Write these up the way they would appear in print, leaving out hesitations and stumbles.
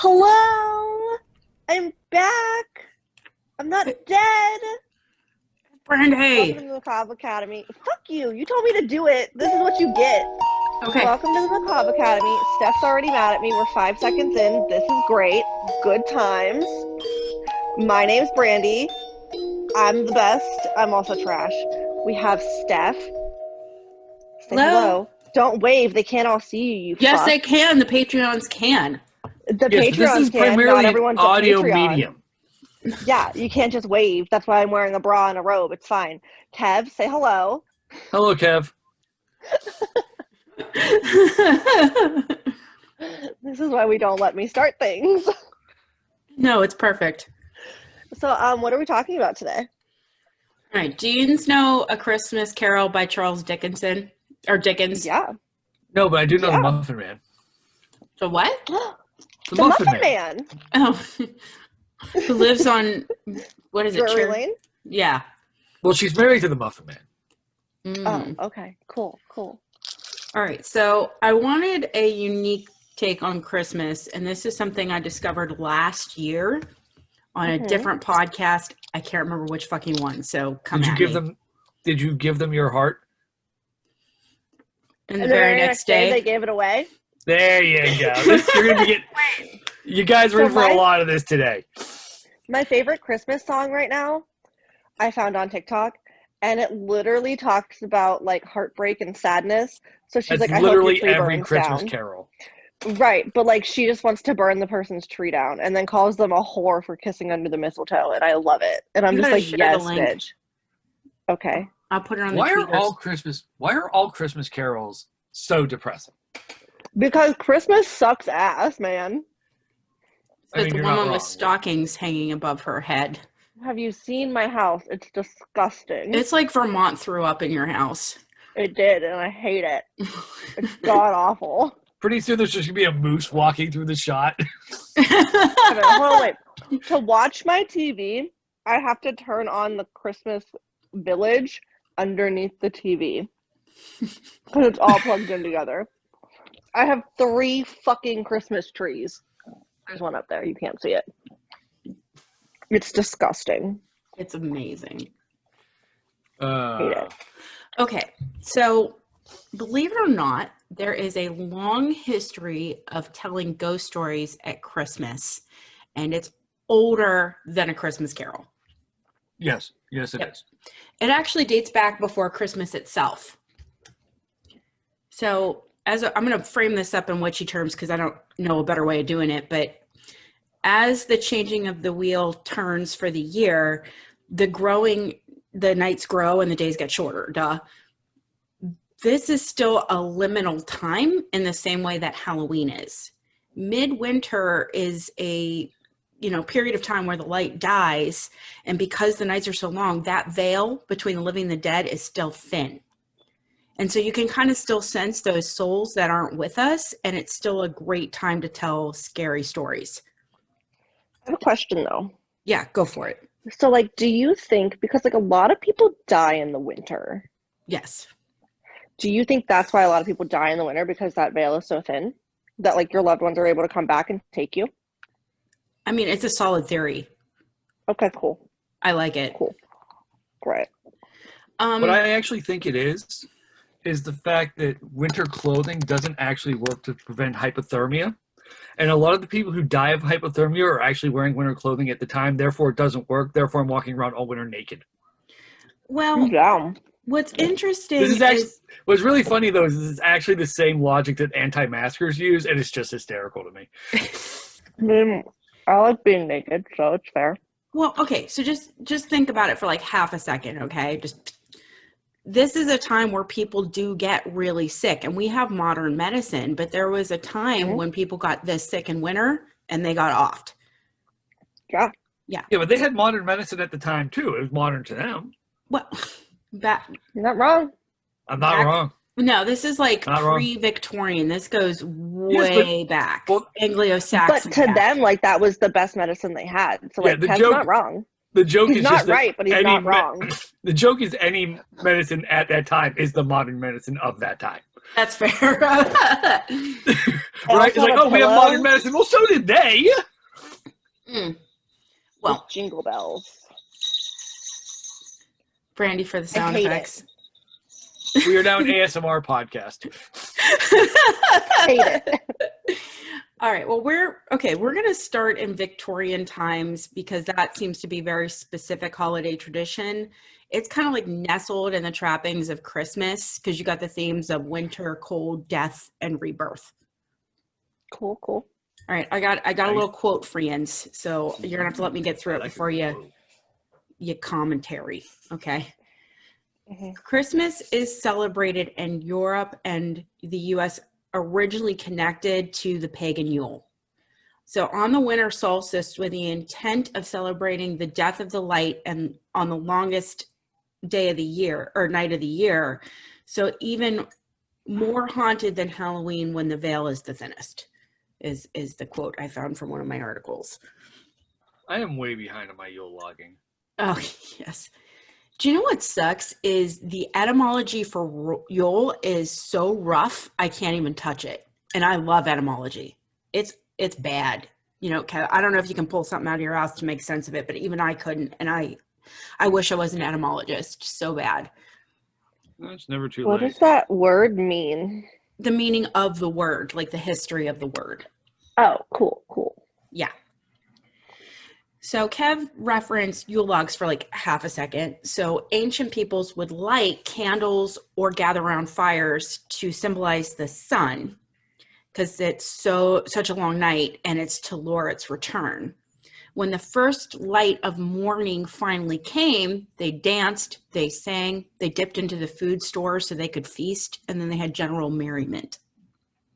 Hello! I'm back! I'm not dead! Brandy! Welcome to the Macabre Academy. Fuck you! You told me to do it! This is what you get! Okay. Welcome to the Macabre Academy. Steph's already mad at me. We're 5 seconds in. This is great. Good times. My name's Brandy. I'm the best. I'm also trash. We have Steph. Say hello. Don't wave. They can't all see you, Yes, fuck. they can. The Patreons can. The Yes, Patreons this is can. primarily Not everyone's an audio a Patreon. medium. Yeah, you can't just wave. That's why I'm wearing a bra and a robe. It's fine. Kev, say hello. Hello, Kev. This is why we don't let me start things. No, it's perfect. So, what are we talking about today? All right. Do you know A Christmas Carol by Charles Dickinson? Or Dickens? Yeah. No, but I do know the Muffin Man. The what? The Muffin Man. Oh. Who lives on, what is it? Drury Lane? Yeah. Well, she's married to the Muffin Man. Mm. Oh, okay. Cool. All right. So I wanted a unique take on Christmas, and this is something I discovered last year on a different podcast. I can't remember which fucking one, so come at me. Did you give them your heart? And the very next day, they gave it away? There you go. You're gonna get. You guys are in for a lot of this today. My favorite Christmas song right now, I found on TikTok, and it literally talks about like heartbreak and sadness. So she's like, I hope your tree every burns Christmas down. Carol. Right, but like she just wants to burn the person's tree down, and then calls them a whore for kissing under the mistletoe, and I love it. And I'm just like, yes, bitch. Okay. I'll put it on the Why tweeters. are all Christmas carols so depressing? Because Christmas sucks ass, man. There's a woman with stockings hanging above her head. Have you seen my house? It's disgusting. It's like Vermont threw up in your house. It did, and I hate it. It's god awful. Pretty soon there's just gonna be a moose walking through the shot. Hold on, wait. To watch my TV, I have to turn on the Christmas Village underneath the TV. Because it's all plugged in together. I have 3 fucking Christmas trees. There's one up there. You can't see it. It's disgusting. It's amazing. Hate it. Okay, so believe it or not, there is a long history of telling ghost stories at Christmas, and it's older than A Christmas Carol. Yes, it is. It actually dates back before Christmas itself. So I'm going to frame this up in witchy terms because I don't know a better way of doing it, but as the changing of the wheel turns for the year, the nights grow and the days get shorter. Duh. This is still a liminal time in the same way that Halloween is. Midwinter is a period of time where the light dies, and because the nights are so long, that veil between the living and the dead is still thin. And so you can kind of still sense those souls that aren't with us, and it's still a great time to tell scary stories. I have a question, though. Yeah, go for it. So, like, do you think, because, like, a lot of people die in the winter. Yes. Do you think that's why a lot of people die in the winter, because that veil is so thin? That, like, your loved ones are able to come back and take you? I mean, it's a solid theory. Okay, cool. I like it. Cool. Great. What I actually think it is the fact that winter clothing doesn't actually work to prevent hypothermia. And a lot of the people who die of hypothermia are actually wearing winter clothing at the time. Therefore, it doesn't work. Therefore, I'm walking around all winter naked. Well, yeah. What's interesting what's really funny, though, is this is actually the same logic that anti-maskers use, and it's just hysterical to me. I mean, I like being naked, so it's fair. Well, okay, so just think about it for like half a second, okay? This is a time where people do get really sick, and we have modern medicine, but there was a time when people got this sick in winter and they got offed. Yeah. Yeah. Yeah, but they had modern medicine at the time, too. It was modern to them. Well, you're not wrong. I'm not wrong. No, this is like pre-Victorian. This goes way back. Well, Anglo-Saxon. But to them, like, that was the best medicine they had. So, like, Ken's not wrong. The joke he's is not just right, but he's not wrong. The joke is any medicine at that time is the modern medicine of that time. That's fair. Right? It's like, oh, we have modern medicine. Well, so did they. Well, jingle bells. Brandy for the sound effects. We are now an ASMR podcast. Hate it. All right. Well, we're going to start in Victorian times because that seems to be very specific holiday tradition. It's kind of like nestled in the trappings of Christmas because you got the themes of winter, cold, death, and rebirth. Cool. All right. I got a little quote for you, so you're gonna have to let me get through it before you commentary. Okay. Mm-hmm. Christmas is celebrated in Europe and the U.S. originally connected to the pagan Yule. So on the winter solstice, with the intent of celebrating the death of the light and on the longest day of the year or night of the year. So even more haunted than Halloween when the veil is the thinnest is the quote I found from one of my articles. I am way behind on my Yule logging. Oh, yes. Do you know what sucks is the etymology for Yule is so rough, I can't even touch it. And I love etymology. It's bad. You know, I don't know if you can pull something out of your ass to make sense of it, but even I couldn't. And I wish I was an etymologist so bad. It's never too late. What does that word mean? The meaning of the word, like the history of the word. Oh, cool. Yeah. So Kev referenced Yule logs for like half a second. So ancient peoples would light candles or gather around fires to symbolize the sun because it's such a long night and it's to lure its return. When the first light of morning finally came, they danced, they sang, they dipped into the food store so they could feast, and then they had general merriment.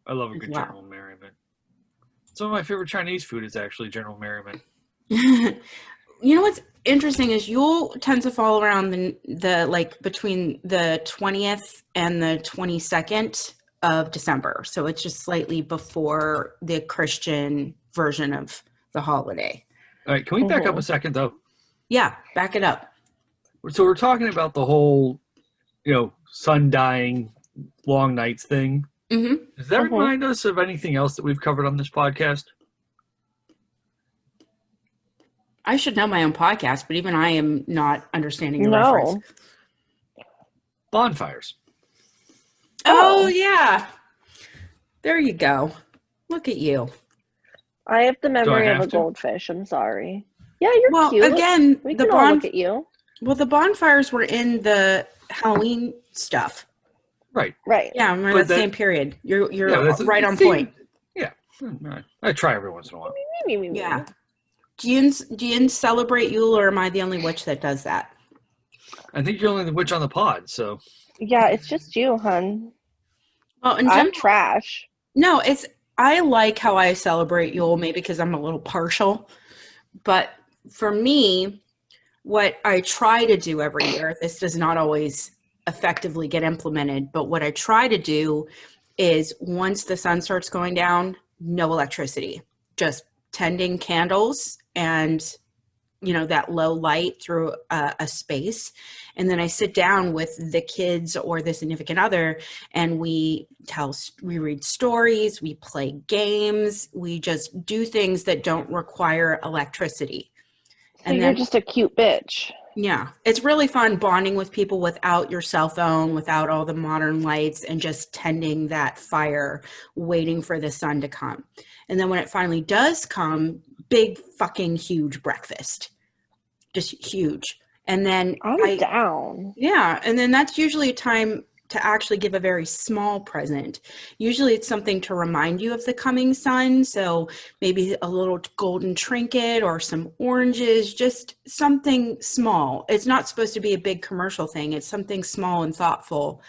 I love a good general merriment. Some of my favorite Chinese food is actually general merriment. You know what's interesting is Yule tends to fall around the like between the 20th and the 22nd of December. So it's just slightly before the Christian version of the holiday. All right, can we back up a second though? Yeah, back it up. So we're talking about the whole, sun dying, long nights thing. Mm-hmm. Does that remind us of anything else that we've covered on this podcast? I should know my own podcast, but even I am not understanding your reference. Bonfires. Oh, yeah. There you go. Look at you. I have the memory of a goldfish. I'm sorry. Yeah, you're cute. Again, we can all look at you. Well, the bonfires were in the Halloween stuff. Right. Yeah, we're in the same period. You're right on point. Yeah. I try every once in a while. Yeah. Do you celebrate Yule, or am I the only witch that does that? I think you're only the witch on the pod, so. Yeah, it's just you, hun. Well, I'm trash. No, I like how I celebrate Yule, maybe because I'm a little partial. But for me, what I try to do every year, this does not always effectively get implemented, but what I try to do is once the sun starts going down, no electricity, just tending candles and that low light through a space. And then I sit down with the kids or the significant other and we read stories, we play games, we just do things that don't require electricity. So you're just a cute bitch. Yeah. It's really fun bonding with people without your cell phone, without all the modern lights, and just tending that fire, waiting for the sun to come. And then when it finally does come, big fucking huge breakfast. Just huge. And then I'm down. Yeah. And then that's usually a time to actually give a very small present. Usually it's something to remind you of the coming sun. So maybe a little golden trinket or some oranges, just something small. It's not supposed to be a big commercial thing. It's something small and thoughtful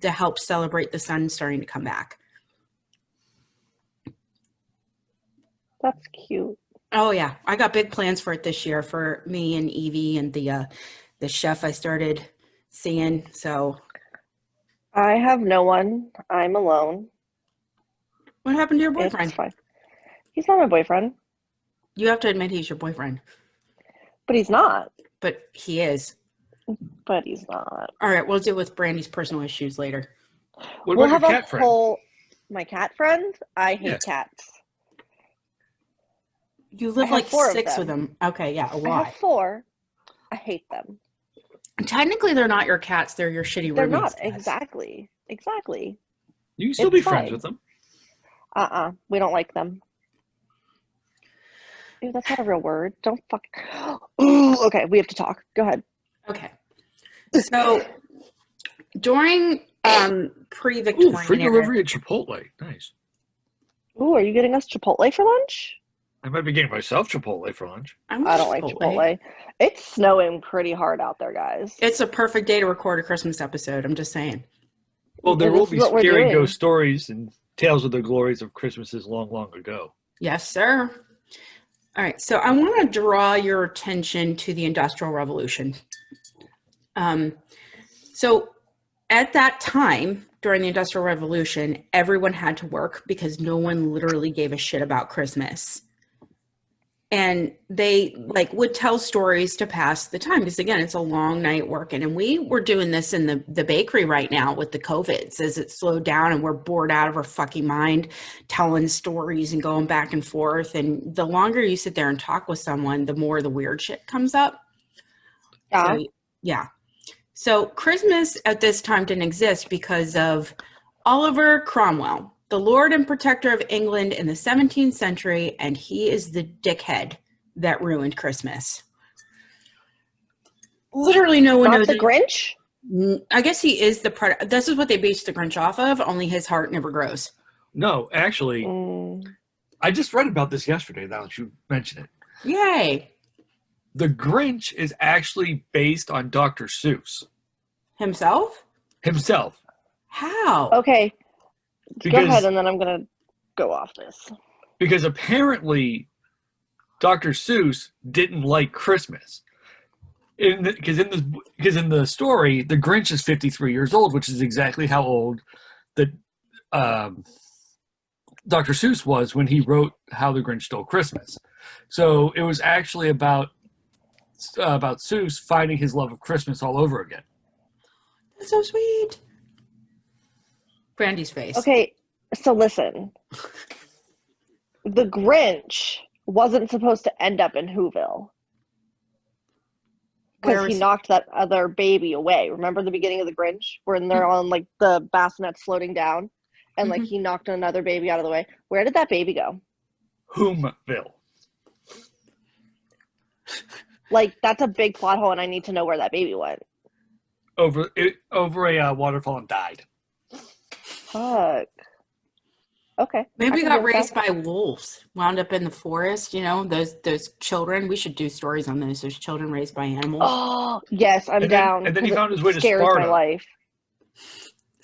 to help celebrate the sun starting to come back. That's cute. Oh yeah. I got big plans for it this year for me and Evie and the chef I started seeing. So I have no one. I'm alone. What happened to your boyfriend? It's fine. He's not my boyfriend. You have to admit he's your boyfriend. But he's not. But he is. But he's not. All right, we'll deal with Brandy's personal issues later. What We'll about your have cat friend? my cat friend. I hate Yes. cats. You I live have like 4 of 6 with them. them. Okay, yeah, a I have lot. 4. I hate them. Technically, they're not your cats. They're your shitty They're roommate's not cats. exactly. You can still It's be friends fine. with them. We don't like them. Ew, that's not a real word. Don't fuck. Ooh, okay, we have to talk. Go ahead. Okay. So during Ooh, pre-Victorian free era, delivery at Chipotle. Nice. Ooh, are you getting us Chipotle for lunch? I might be getting myself Chipotle for lunch. I I don't want like Chipotle. It's snowing pretty hard out there, guys. It's a perfect day to record a Christmas episode. I'm just saying. Well, there This will is be what we're scary doing. ghost stories and tales of the glories of Christmases long, long ago. Yes, sir. All right. So I want to draw your attention to the Industrial Revolution. So at that time, during the Industrial Revolution, everyone had to work because no one literally gave a shit about Christmas. And they would tell stories to pass the time because, again, it's a long night working. And we were doing this in the bakery right now with the COVIDs as it slowed down and we're bored out of our fucking mind telling stories and going back and forth. And the longer you sit there and talk with someone, the more the weird shit comes up. Yeah. So, yeah. So Christmas at this time didn't exist because of Oliver Cromwell, the Lord and Protector of England in the 17th century, and he is the dickhead that ruined Christmas. Literally no one knows. Not the Grinch? I guess he is the product. This is what they based the Grinch off of, only his heart never grows. No, actually, I just read about this yesterday now that you mention it. Yay. The Grinch is actually based on Dr. Seuss. Himself? How? Okay. Go ahead, and then I'm going to go off this. Because apparently Dr. Seuss didn't like Christmas. Because in the story, the Grinch is 53 years old, which is exactly how old that Dr. Seuss was when he wrote How the Grinch Stole Christmas. So it was actually about Seuss finding his love of Christmas all over again. That's so sweet. Brandy's face. Okay, so listen. The Grinch wasn't supposed to end up in Whoville. Because he knocked that other baby away. Remember the beginning of the Grinch? When they're on like the bassinets floating down and like he knocked another baby out of the way. Where did that baby go? Whomville. Like, that's a big plot hole and I need to know where that baby went. Over a waterfall and died. Fuck. Okay. Maybe got raised by wolves, wound up in the forest, you know, those children. We should do stories on those. There's children raised by animals. Oh, yes, I'm down. And then he found his way to scares Sparta. My life.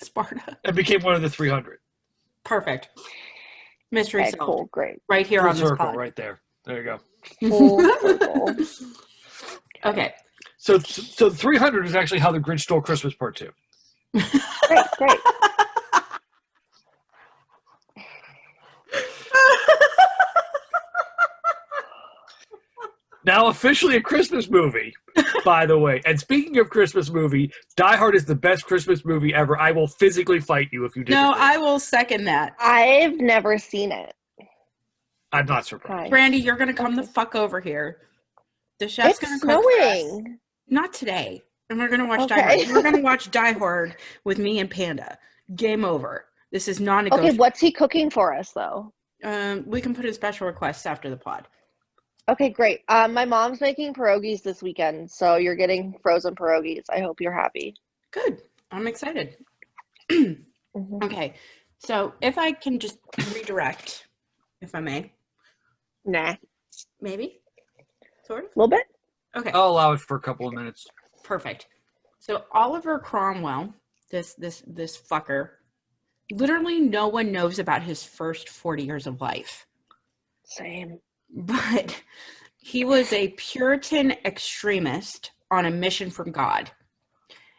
Sparta. And became one of the 300. Perfect. Mystery solved. Cool, great. Right here Full on this circle, pod. right there. There you go. Full circle. Okay. So 300 is actually How the Grinch Stole Christmas Part 2. Great. Now officially a Christmas movie, by the way. And speaking of Christmas movie, Die Hard is the best Christmas movie ever. I will physically fight you if you disagree. No, I will second that. I've never seen it. I'm not surprised. Brandy, you're going to come the fuck over here. The chef's going to cook snowing. for us. Not today. And we're going to watch Die Hard. We're going to watch Die Hard with me and Panda. Game over. This is non-negotiable. Okay, what's he cooking for us, though? We can put in special requests after the pod. Okay, great. My mom's making pierogies this weekend, so you're getting frozen pierogies. I hope you're happy. Good. I'm excited. Mm-hmm. Okay, so if I can just redirect, if I may. Nah. Maybe? Sort of? A little bit? Okay. I'll allow it for a couple of minutes. Perfect. So Oliver Cromwell, this fucker, literally no one knows about his first 40 years of life. Same. But he was a Puritan extremist on a mission from God.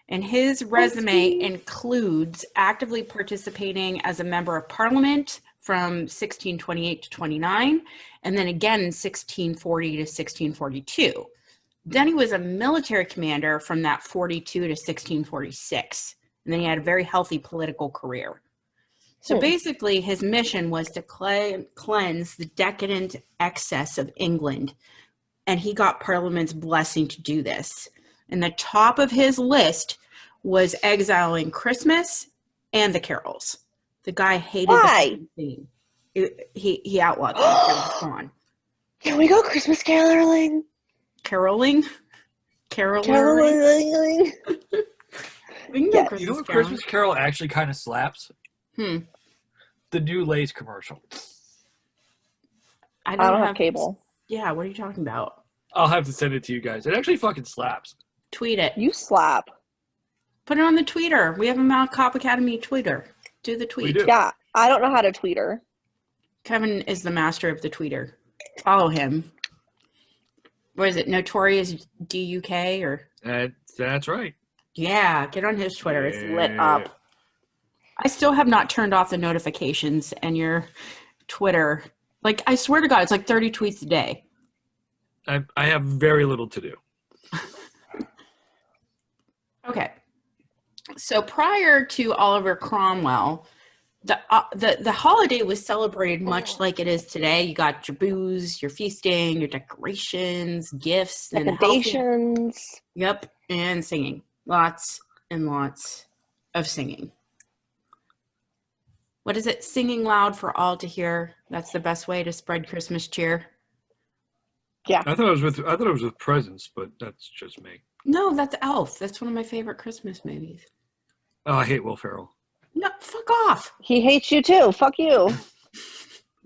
And his resume includes actively participating as a member of parliament from 1628 to 29, and then again in 1640 to 1642. Then he was a military commander from that 42 to 1646. And then he had a very healthy political career. So basically, his mission was to cleanse the decadent excess of England. And he got Parliament's blessing to do this. And the top of his list was exiling Christmas and the carols. The guy hated the thing. He outlawed them. It was gone. Can we go Christmas caroling? Caroling? Caroling. We can go Yes. Christmas You know what caroling. Christmas Carol actually kind of slaps? The new Lay's commercial. I don't have cable. Yeah, what are you talking about? I'll have to send it to you guys. It actually fucking slaps. Tweet it. You slap. Put it on the tweeter. We have a Mount Cop Academy tweeter. Do the tweet. We do. Yeah, I don't know how to tweeter. Kevin is the master of the tweeter. Follow him. What is it? Notorious DUK or? That's right. Yeah, get on his Twitter. It's lit up. I still have not turned off the notifications and your Twitter. Like, I swear to God, it's like 30 tweets a day. I have very little to do. Okay. So prior to Oliver Cromwell, the holiday was celebrated much like it is today. You got your booze, your feasting, your decorations, gifts, and Recommendations. Yep, and singing. Lots and lots of singing. What is it? Singing loud for all to hear. That's the best way to spread Christmas cheer. Yeah. I thought it was with presents, but that's just me. No, that's Elf. That's one of my favorite Christmas movies. Oh, I hate Will Ferrell. No, fuck off. He hates you too. Fuck you.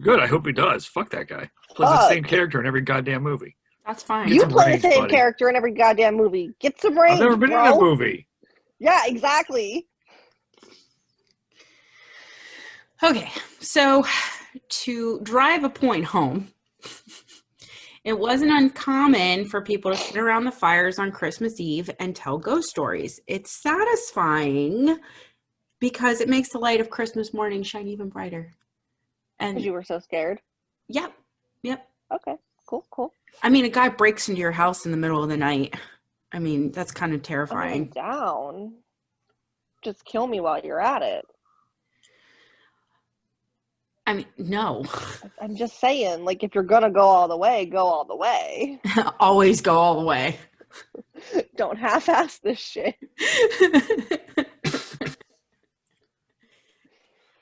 Good. I hope he does. Fuck that guy. Plays the same character in every goddamn movie. That's fine. You some play range, the same buddy. character in every goddamn movie. Get some range, I've never been bro. in a movie. Yeah, exactly. Okay, so to drive a point home, it wasn't uncommon for people to sit around the fires on Christmas Eve and tell ghost stories. It's satisfying because it makes the light of Christmas morning shine even brighter. And Because you were so scared. Yep. Okay, cool. I mean, a guy breaks into your house in the middle of the night. I mean, that's kind of terrifying. I'm down. Just kill me while you're at it. I mean, no. I'm just saying, like, if you're gonna go all the way, go all the way. Always go all the way. Don't half-ass this shit.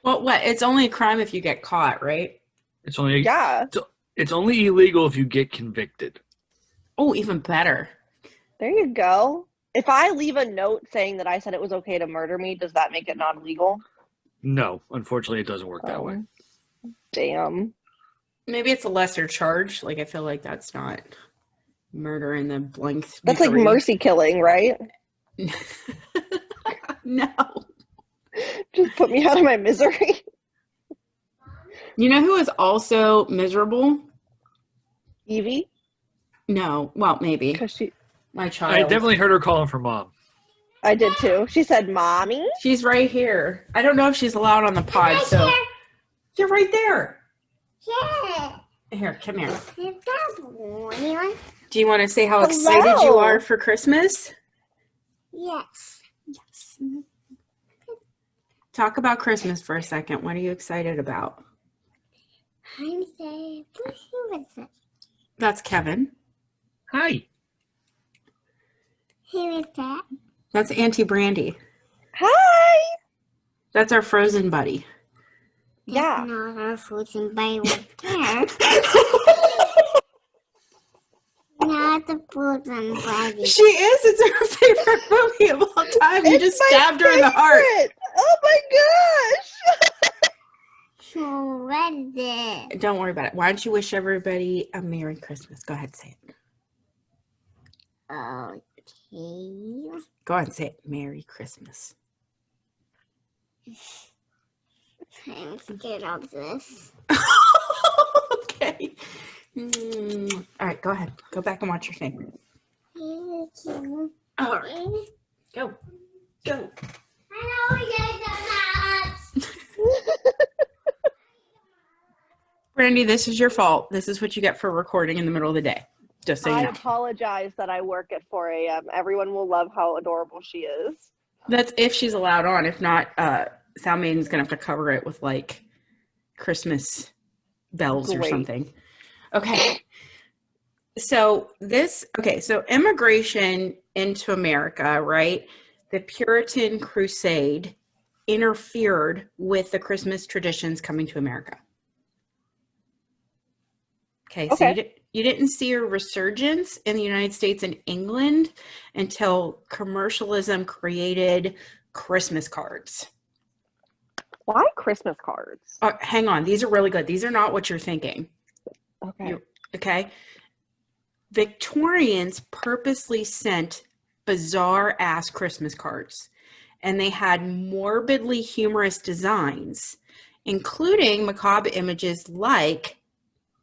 Well, what? It's only a crime if you get caught, right? It's only Yeah, It's only illegal if you get convicted. Oh, even better. there you go. If I leave a note saying that I said it was okay to murder me, does that make it non-legal? No, unfortunately, it doesn't work that way. Damn. Maybe it's a lesser charge. Like, I feel like that's not murder in the blank. That's like degree. mercy killing, right? No. Just put me out of my misery. You know who is also miserable? Evie? No. Well, maybe. Because My I child. definitely heard her calling for mom. I did too. She said, "Mommy." She's right here. I don't know if she's allowed on the pod, so. You're right there. Yeah. Here, come here. Is that one? Do you want to say how Hello. excited you are for Christmas? Yes. Yes. Talk about Christmas for a second. What are you excited about? I'm saying, who is it? That's Kevin. Hi. Who is that? That's Auntie Brandy. Hi. That's our frozen buddy. Yeah. That's not our frozen by with care. Not the frozen buddy. She is. It's her favorite movie of all time. You just my stabbed her in the heart. favorite. Oh my gosh. Who is it? Don't worry about it. Why don't you wish everybody a Merry Christmas? Go ahead and say it. Okay. Go ahead and say it. Merry Christmas. I'm scared of this. Okay. All right, go ahead. Go back and watch your thing. Thank you. All right. Go. Go. I know you guys Brandy, this is your fault. This is what you get for recording in the middle of the day. Just so you I know. apologize that I work at 4 a.m. Everyone will love how adorable she is. That's if she's allowed on. If not, Sound Maiden's gonna have to cover it with like Christmas bells or Great. something. Okay. So immigration into America, right? The Puritan Crusade interfered with the Christmas traditions coming to America. Okay, so Okay. you didn't see a resurgence in the United States and England until commercialism created Christmas cards. Why Christmas cards? Hang on, these are really good. These are not what you're thinking. Okay. Okay. Victorians purposely sent bizarre ass Christmas cards, and they had morbidly humorous designs, including macabre images like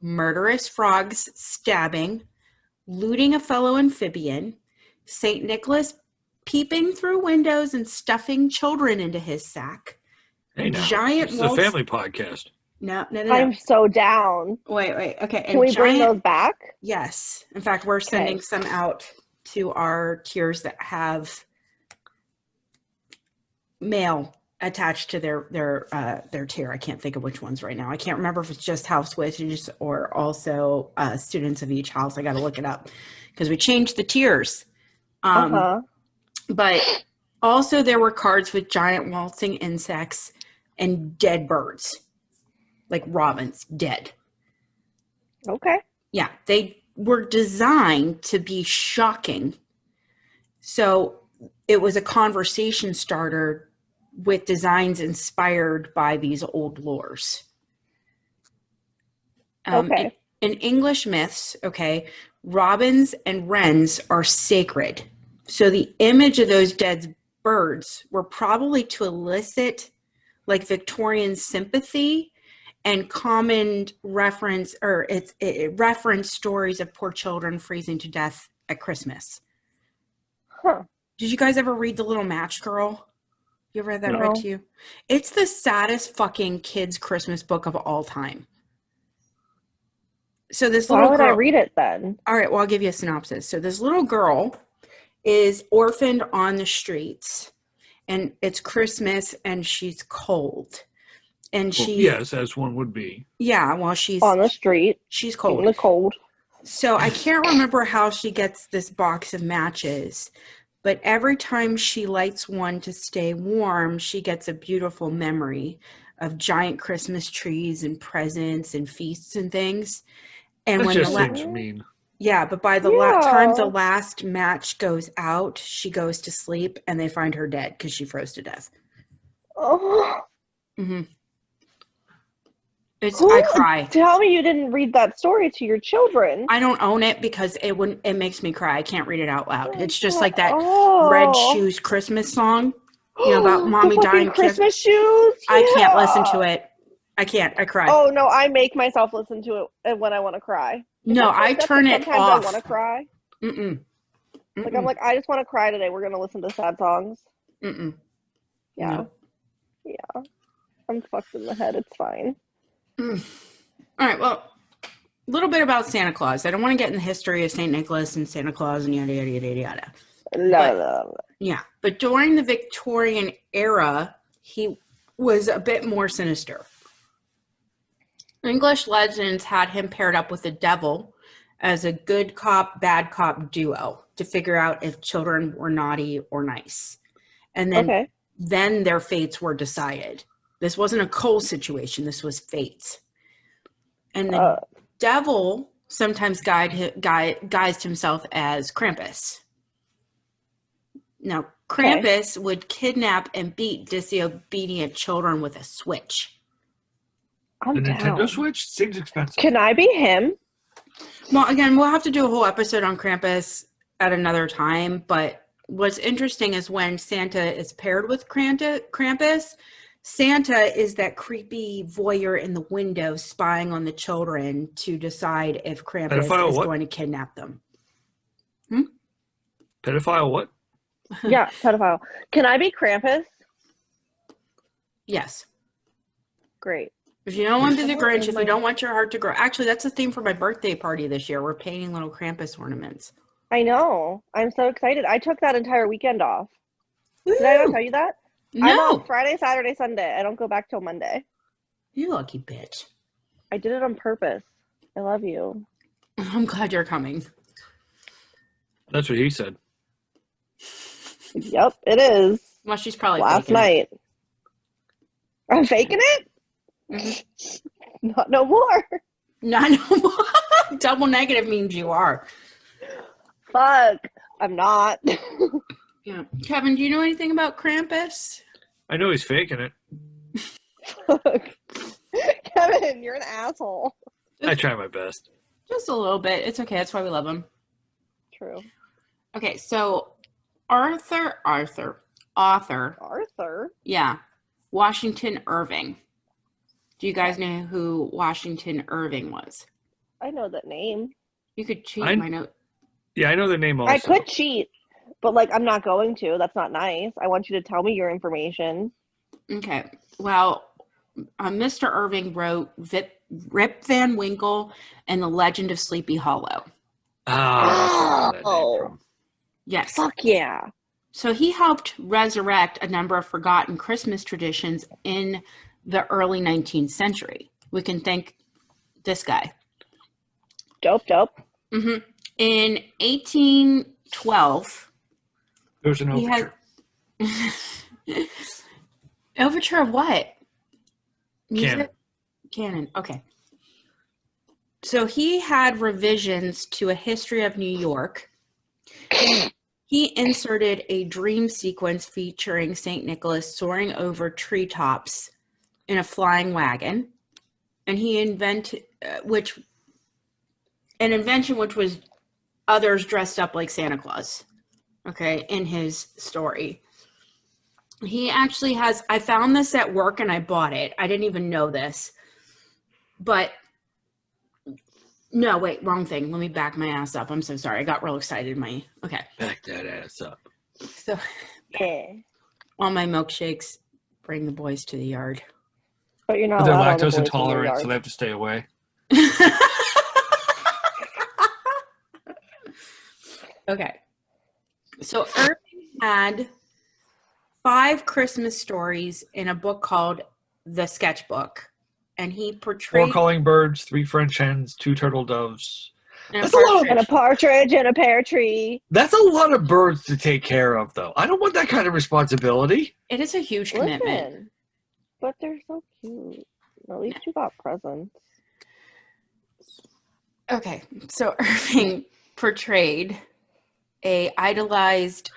murderous frogs stabbing, looting a fellow amphibian, St. Nicholas peeping through windows and stuffing children into his sack. Hey, now, Giant this is a family podcast. No. I'm so down. Wait. Okay. Can we bring those back? Yes. In fact, we're sending some out to our tiers that have mail attached to their tier. I can't think of which ones right now. I can't remember if it's just house wishes or also students of each house. I got to look it up because we changed the tiers. But also there were cards with giant waltzing insects and dead birds, like robins, dead. Okay. Yeah, they were designed to be shocking. So it was a conversation starter with designs inspired by these old lores. Okay. In English myths, robins and wrens are sacred. So the image of those dead birds were probably to elicit like Victorian sympathy and common reference, or it referenced stories of poor children freezing to death at Christmas. Huh. Did you guys ever read The Little Match Girl? You ever had that No. read to you? It's the saddest fucking kids' Christmas book of all time. So this little Why would girl, I read it then? all right, well, I'll give you a synopsis. So this little girl is orphaned on the streets, and it's Christmas, and she's cold. And yes, as one would be. Yeah, well, she's on the street. She's In cold. the cold. So I can't remember how she gets this box of matches, but every time she lights one to stay warm, she gets a beautiful memory of giant Christmas trees and presents and feasts and things. And That when just seems mean. Yeah, but by the time the last match goes out, she goes to sleep and they find her dead because she froze to death. Oh. Mm-hmm. I cry. Tell me you didn't read that story to your children. I don't own it because it makes me cry. I can't read it out loud. It's just like that Oh. Red Shoes Christmas song, about mommy the dying. Christmas shoes. I can't listen to it. I can't. I cry. Oh no, I make myself listen to it when I want to cry. No, I turn it sometimes off. I want to cry. Mm-mm. Like I'm like, I just want to cry today. We're gonna listen to sad songs. Mm-mm. Yeah. No. Yeah. I'm fucked in the head. It's fine. All right. Well, a little bit about Santa Claus. I don't want to get in the history of St. Nicholas and Santa Claus and yada, yada, yada, yada. No. Yeah. But during the Victorian era, he was a bit more sinister. English legends had him paired up with the devil as a good cop, bad cop duo to figure out if children were naughty or nice. And then their fates were decided. This wasn't a Cole situation. This was fates. And the devil sometimes guised himself as Krampus. Now, Krampus would kidnap and beat disobedient children with a switch. I'm the down. Nintendo Switch seems expensive. Can I be him? Well, again, we'll have to do a whole episode on Krampus at another time. But what's interesting is when Santa is paired with Krampus, Santa is that creepy voyeur in the window spying on the children to decide if Krampus is going to kidnap them. Pedophile what? Yeah, pedophile. Can I be Krampus? Yes. Great. If you don't want to be the Grinch, if you don't want your heart to grow. Actually, that's the theme for my birthday party this year. We're painting little Krampus ornaments. I know. I'm so excited. I took that entire weekend off. Did I not Woo! tell you that? I'm No, off Friday, Saturday, Sunday. I don't go back till Monday. you lucky bitch. I did it on purpose. I love you. I'm glad you're coming. That's what he said. Yep, it is. Well, she's probably Last faking it. night. I'm faking it? Not no more. No, no. Double negative means you are. Fuck. I'm not. Yeah. Kevin, do you know anything about Krampus? I know he's faking it. Fuck. Kevin, you're an asshole. I try my best. Just a little bit. It's okay. That's why we love him. True. Okay, so author, yeah, Washington Irving. Do you guys know who Washington Irving was? I know that name. You could cheat I- my note. Yeah, I know the name also. I could cheat, but like I'm not going to. That's not nice. I want you to tell me your information. Okay, well, Mr. Irving wrote Rip Van Winkle and the Legend of Sleepy Hollow. Ah, that's where I got that name Oh. from. Yes. Fuck yeah. So he helped resurrect a number of forgotten Christmas traditions in the early 19th century. We can thank this guy. Dope. In 1812, There's an he overture. had overture of what? Music? Canon. Okay. So he had revisions to a history of New York. He inserted a dream sequence featuring St. Nicholas soaring over treetops in a flying wagon, and he invented an invention which was others dressed up like Santa Claus. Okay, in his story. He actually has, I found this at work and I bought it. I didn't even know this. But, no, wait, wrong thing. Let me back my ass up. I'm so sorry. I got real excited. Okay. Back that ass up. So, Yeah. all my milkshakes bring the boys to the yard. But you're not But they're allowed all the lactose boys in your intolerant, yard. so they have to stay away. Okay. So Irving had 5 Christmas stories in a book called The Sketchbook. And he 4 portrayed calling birds, 3 French hens, 2 turtle doves. and That's a lot of- And a partridge in a pear tree. That's a lot of birds to take care of, though. I don't want that kind of responsibility. It is a huge commitment. Listen. But they're so cute. At least you got presents. Okay, so Irving portrayed a idolized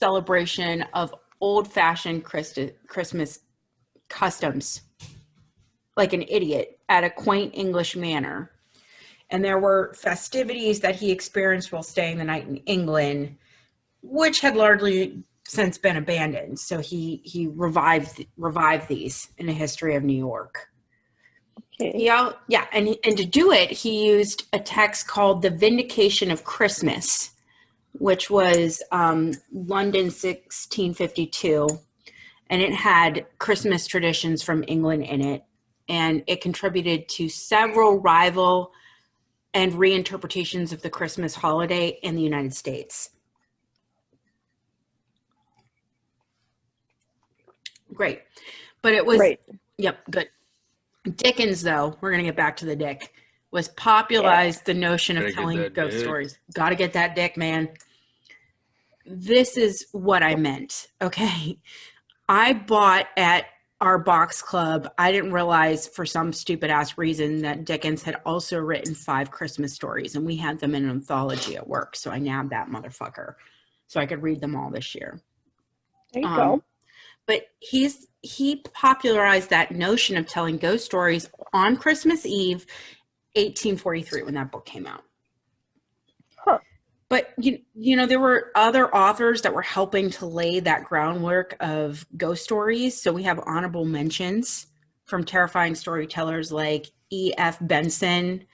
celebration of old-fashioned Christmas customs, like an idiot, at a quaint English manner. And there were festivities that he experienced while staying the night in England, which had largely since been abandoned. So he revived these in a history of New York. Okay. And to do it, he used a text called the Vindication of Christmas, which was London 1652, and it had Christmas traditions from England in it, and it contributed to several rival and reinterpretations of the Christmas holiday in the United States. Great. But it was, Great. Yep, good. Dickens, though, we're going to get back to the dick, was popularized the notion of Gotta get telling that ghost dick. stories. Got to get that dick, man. This is what I meant, okay? I bought at our box club, I didn't realize for some stupid ass reason that Dickens had also written 5 Christmas stories, and we had them in an anthology at work, so I nabbed that motherfucker so I could read them all this year. There you go. But he popularized that notion of telling ghost stories on Christmas Eve, 1843, when that book came out. Huh. But you know, there were other authors that were helping to lay that groundwork of ghost stories. So we have honorable mentions from terrifying storytellers like E.F. Benson,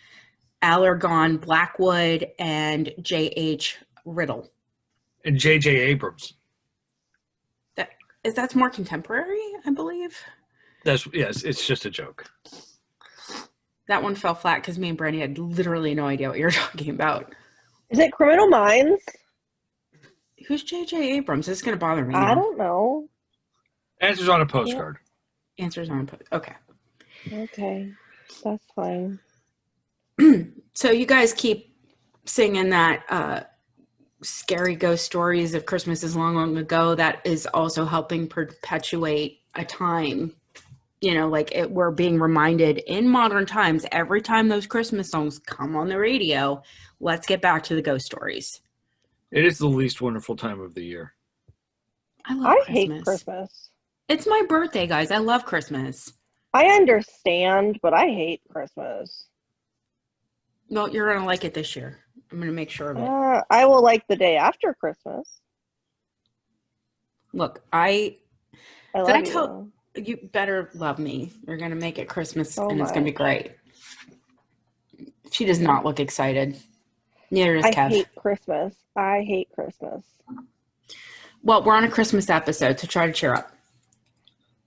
Allergon Blackwood, and J.H. Riddle. And J.J. Abrams. That's more contemporary, I believe. Yes, it's just a joke. That one fell flat because me and Brandy had literally no idea what you were talking about. Is it Criminal Minds? Who's J.J. Abrams? This is going to bother me I now. don't know. Answers on a postcard. Answers on a post. Okay. Okay, that's fine. So you guys keep singing that scary ghost stories of Christmas is long, long ago. That is also helping perpetuate a time. You know, like we're being reminded in modern times, every time those Christmas songs come on the radio, let's get back to the ghost stories. It is the least wonderful time of the year. I hate Christmas. It's my birthday, guys. I love Christmas. I understand, but I hate Christmas. Well, you're going to like it this year. I'm going to make sure of it. I will like the day after Christmas. Look, I love you. You better love me. You're going to make it Christmas, Oh and it's going to be my. great. She does not look excited. Neither does I Kev. hate Christmas. I hate Christmas. Well, we're on a Christmas episode, so try to cheer up.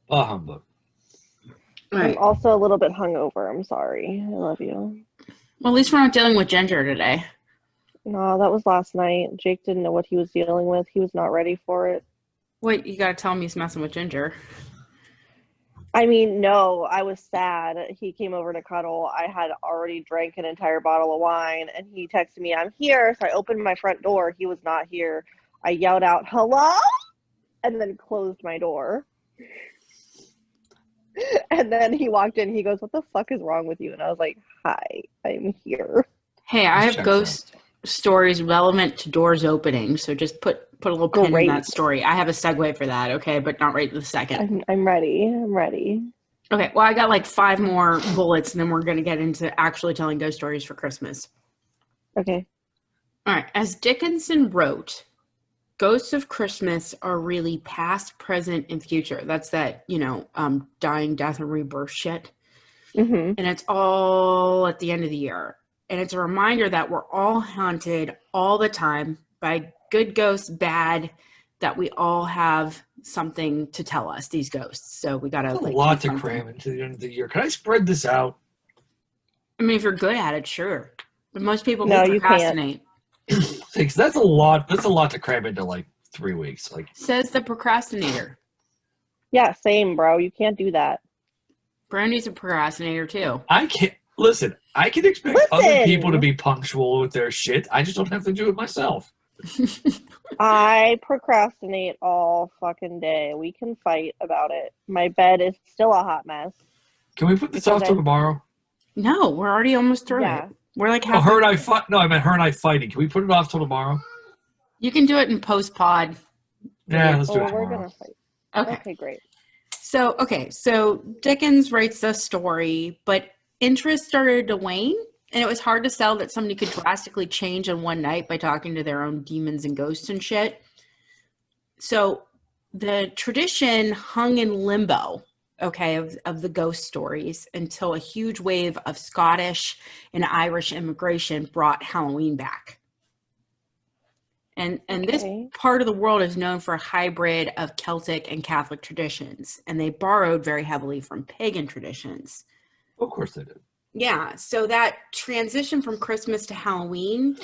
Oh, humbug. All right. I'm also a little bit hungover. I'm sorry. I love you. Well, at least we're not dealing with Ginger today. No, that was last night. Jake didn't know what he was dealing with. He was not ready for it. Wait, you got to tell him he's messing with Ginger. I mean, no, I was sad. He came over to cuddle. I had already drank an entire bottle of wine, and he texted me, "I'm here." So I opened my front door. He was not here. I yelled out, "Hello?" and then closed my door. And then he walked in. He goes, "What the fuck is wrong with you?" And I was like, "Hi, I'm here." Hey, I have Check ghost stories relevant to doors opening, so just put a little pin in Great. that story. I have a segue for that, okay, but not right this second. I'm ready. I'm ready. Okay, well, I got like 5 more bullets, and then we're going to get into actually telling ghost stories for Christmas. Okay. All right, as Dickinson wrote, ghosts of Christmas are really past, present, and future. That's that, dying, death, and rebirth shit. Mm-hmm. And it's all at the end of the year. And it's a reminder that we're all haunted all the time by good ghosts, bad, that we all have something to tell us, these ghosts. So we got to That's a lot to cram into the end of the year. Can I spread this out? I mean, if you're good at it, sure. But most people No, who you procrastinate. Thanks. That's a lot. That's a lot to cram into like 3 weeks. Like, Says the procrastinator. Yeah, same, bro. You can't do that. Brandy's a procrastinator too. I can't listen. I can expect other Listen. people to be punctual with their shit. I just don't have to do it myself. I procrastinate all fucking day. We can fight about it. My bed is still a hot mess. Can we put this off till tomorrow? No, we're already almost through Yeah. it. We're like No, halfway. her and I fight. No, I meant her and I fighting. Can we put it off till tomorrow? You can do it in post-pod. Yeah, let's do Oh, it we're tomorrow. gonna fight. Okay. Okay, great. So Dickens writes a story, but interest started to wane, and it was hard to sell that somebody could drastically change in one night by talking to their own demons and ghosts and shit. So the tradition hung in limbo, okay, of the ghost stories until a huge wave of Scottish and Irish immigration brought Halloween back. And this Okay. part of the world is known for a hybrid of Celtic and Catholic traditions, and they borrowed very heavily from pagan traditions. Of course they did. Yeah, so that transition from Christmas to Halloween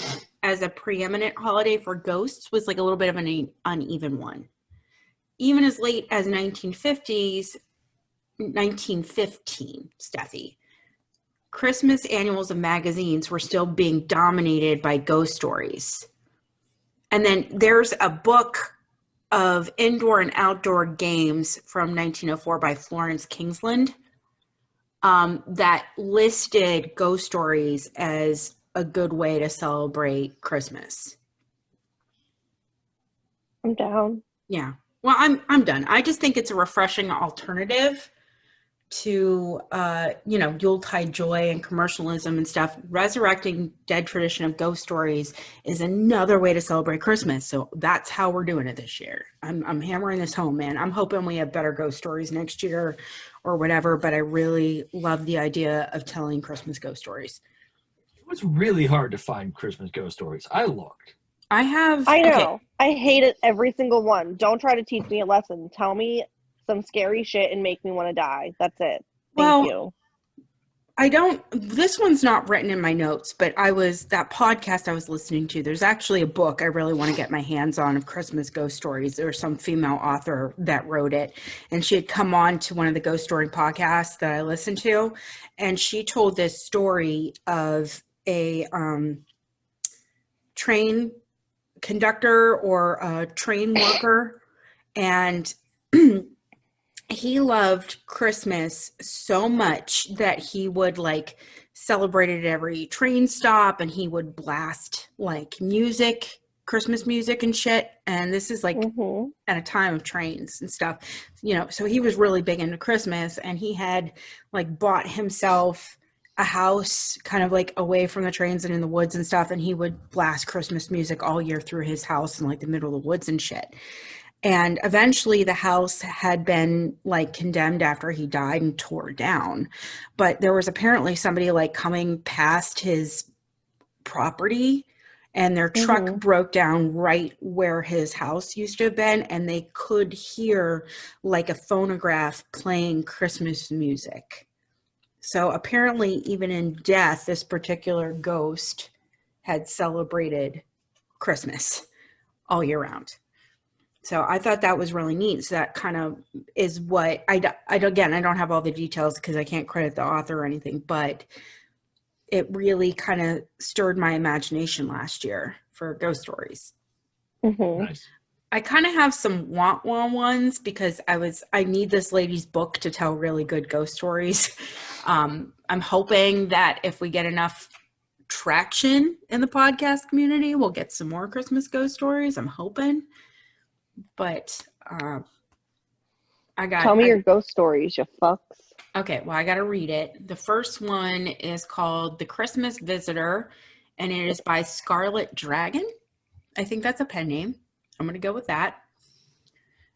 as a preeminent holiday for ghosts was like a little bit of an uneven one. Even as late as 1915, Steffi, Christmas annuals of magazines were still being dominated by ghost stories. And then there's a book of indoor and outdoor games from 1904 by Florence Kingsland that listed ghost stories as a good way to celebrate Christmas. I'm down. Yeah. Well, I'm done. I just think it's a refreshing alternative to Yuletide joy and commercialism and stuff. Resurrecting dead tradition of ghost stories is another way to celebrate Christmas. So that's how we're doing it this year. I'm hammering this home, man. I'm hoping we have better ghost stories next year or whatever, but I really love the idea of telling Christmas ghost stories. It was really hard to find Christmas ghost stories. I looked. I know. Okay. I hate it, every single one. Don't try to teach me a lesson. Tell me some scary shit and make me want to die. That's it. Thank you. This one's not written in my notes, but that podcast I was listening to, there's actually a book I really want to get my hands on of Christmas ghost stories. There was some female author that wrote it, and she had come on to one of the ghost story podcasts that I listened to, and she told this story of a train conductor or a train worker, and he loved Christmas so much that he would like celebrate it at every train stop, and he would blast like music, Christmas music and shit. And this is like at a time of trains and stuff, so he was really big into Christmas, and he had like bought himself a house kind of like away from the trains and in the woods and stuff. And he would blast Christmas music all year through his house in like the middle of the woods and shit. And eventually the house had been like condemned after he died and tore down. But there was apparently somebody like coming past his property, and their truck broke down right where his house used to have been. And they could hear like a phonograph playing Christmas music. So apparently even in death, this particular ghost had celebrated Christmas all year round. So I thought that was really neat. So that kind of is what again, I don't have all the details because I can't credit the author or anything, but it really kind of stirred my imagination last year for ghost stories. Nice. I kind of have some want ones because I need this lady's book to tell really good ghost stories. I'm hoping that if we get enough traction in the podcast community, we'll get some more Christmas ghost stories. I'm hoping. But Tell me your ghost stories, you fucks. Okay, well, I got to read it. The first one is called The Christmas Visitor, and it is by Scarlet Dragon. I think that's a pen name. I'm going to go with that.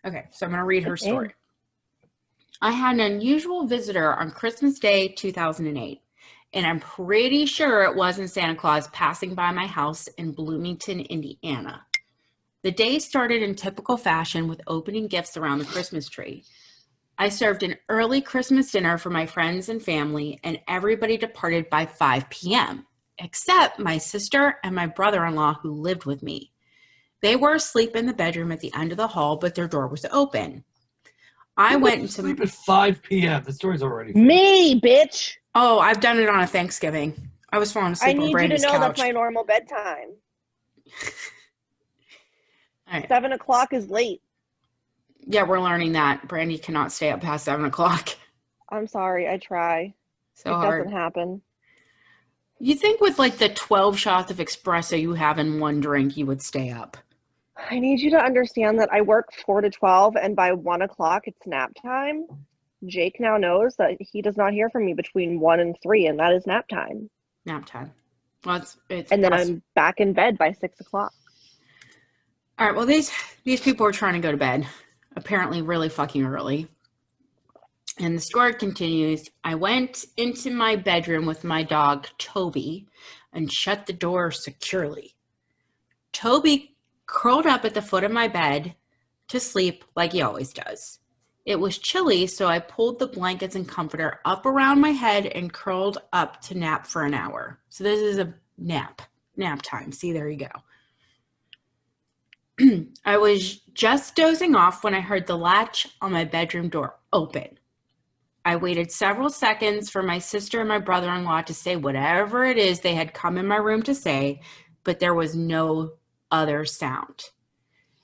Okay, so I'm going to read her story. I had an unusual visitor on Christmas Day 2008, and I'm pretty sure it wasn't Santa Claus passing by my house in Bloomington, Indiana. The day started in typical fashion with opening gifts around the Christmas tree. I served an early Christmas dinner for my friends and family, and everybody departed by 5 p.m., except my sister and my brother-in-law who lived with me. They were asleep in the bedroom at the end of the hall, but their door was open. I went into sleep at 5 p.m. The story's already me, bitch. Oh, I've done it on a Thanksgiving. I was falling asleep on Brandy's couch. I need you to know that's my normal bedtime. All right. 7 o'clock is late. Yeah, we're learning that. Brandy cannot stay up past 7 o'clock. I'm sorry. I try. So it hard. Doesn't happen. You think with like the 12 shots of espresso you have in one drink, you would stay up? I need you to understand that I work 4 to 12, and by 1 o'clock, it's nap time. Jake now knows that he does not hear from me between 1 and 3, and that is nap time. Nap time. Well, it's and then I'm back in bed by 6 o'clock. All right, well, these people are trying to go to bed, apparently really fucking early. And the story continues. I went into my bedroom with my dog, Toby, and shut the door securely. Toby curled up at the foot of my bed to sleep like he always does. It was chilly, so I pulled the blankets and comforter up around my head and curled up to nap for an hour. So this is a nap time. See, there you go. I was just dozing off when I heard the latch on my bedroom door open. I waited several seconds for my sister and my brother-in-law to say whatever it is they had come in my room to say, but there was no other sound.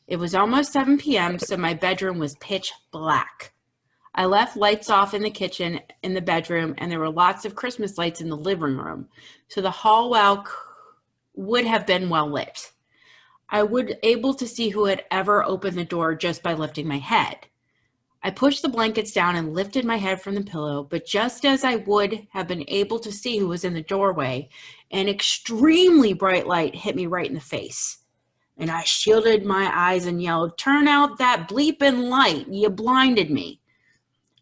It was almost 7 p.m., so my bedroom was pitch black. I left lights off in the kitchen, in the bedroom, and there were lots of Christmas lights in the living room, so the hallway would have been well lit. I was able to see who had ever opened the door just by lifting my head. I pushed the blankets down and lifted my head from the pillow, but just as I would have been able to see who was in the doorway, an extremely bright light hit me right in the face. And I shielded my eyes and yelled, "Turn out that bleeping light. You blinded me."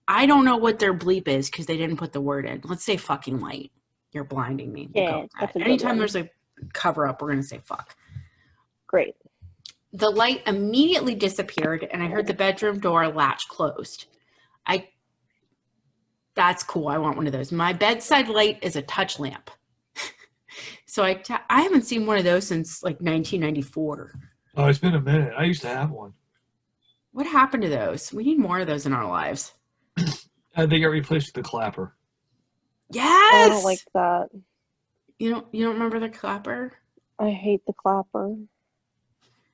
I don't know what their bleep is because they didn't put the word in. Let's say fucking light. You're blinding me. Yeah, that's a good Anytime one. there's a cover up, we're going to say fuck. Great. The light immediately disappeared, and I heard the bedroom door latch closed. I That's cool. I want one of those. My bedside light is a touch lamp. So I haven't seen one of those since like 1994. Oh, it's been a minute. I used to have one. What happened to those? We need more of those in our lives. They got replaced with the clapper. Yes. I don't like that. You don't remember the clapper? I hate the clapper.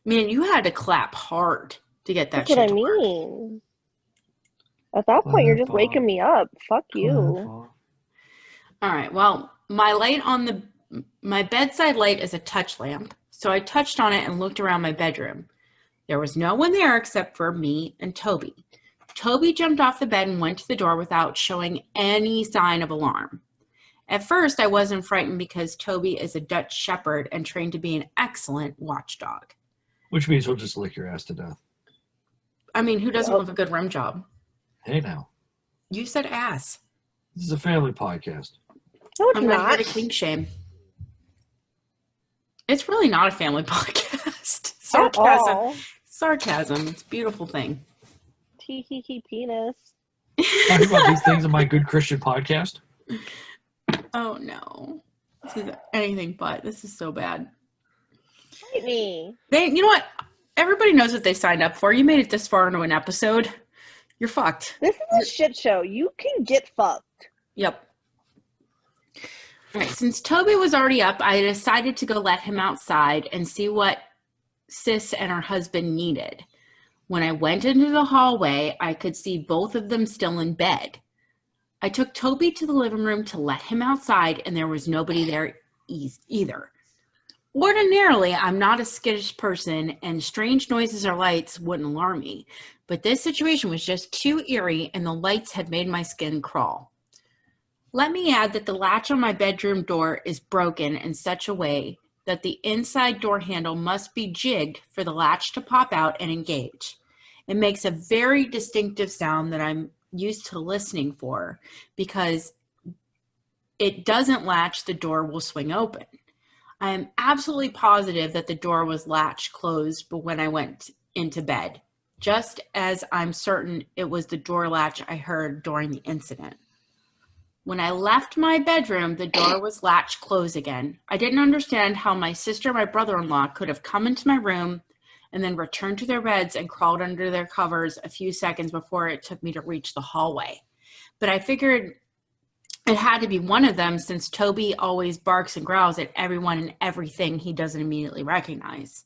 Man, you had to clap hard to get that That's what I shit to work. mean. At that point, you're just waking me up. Fuck you. All right. Well, my bedside light is a touch lamp. So I touched on it and looked around my bedroom. There was no one there except for me and Toby. Toby jumped off the bed and went to the door without showing any sign of alarm. At first, I wasn't frightened because Toby is a Dutch Shepherd and trained to be an excellent watchdog. Which means he'll just lick your ass to death. I mean, who doesn't love a good rim job? Hey now. You said ass. This is a family podcast. No, it's I'm not not. here to kink shame. It's really not a family podcast. At all. Sarcasm. It's a beautiful thing. Tee penis. Talking about these things on my Good Christian podcast. Oh no. This is anything but. This is so bad. Hate me. You know what? Everybody knows what they signed up for. You made it this far into an episode. You're fucked. This is a shit show. You can get fucked. Yep. All right. Since Toby was already up, I decided to go let him outside and see what Sis and her husband needed. When I went into the hallway, I could see both of them still in bed. I took Toby to the living room to let him outside, and there was nobody there either. Ordinarily, I'm not a skittish person, and strange noises or lights wouldn't alarm me. But this situation was just too eerie, and the lights had made my skin crawl. Let me add that the latch on my bedroom door is broken in such a way that the inside door handle must be jigged for the latch to pop out and engage. It makes a very distinctive sound that I'm used to listening for because it doesn't latch, the door will swing open. I am absolutely positive that the door was latched closed but when I went into bed, just as I'm certain it was the door latch I heard during the incident. When I left my bedroom, the door was latched closed again. I didn't understand how my sister and my brother-in-law could have come into my room and then returned to their beds and crawled under their covers a few seconds before it took me to reach the hallway. But I figured it had to be one of them since Toby always barks and growls at everyone and everything he doesn't immediately recognize.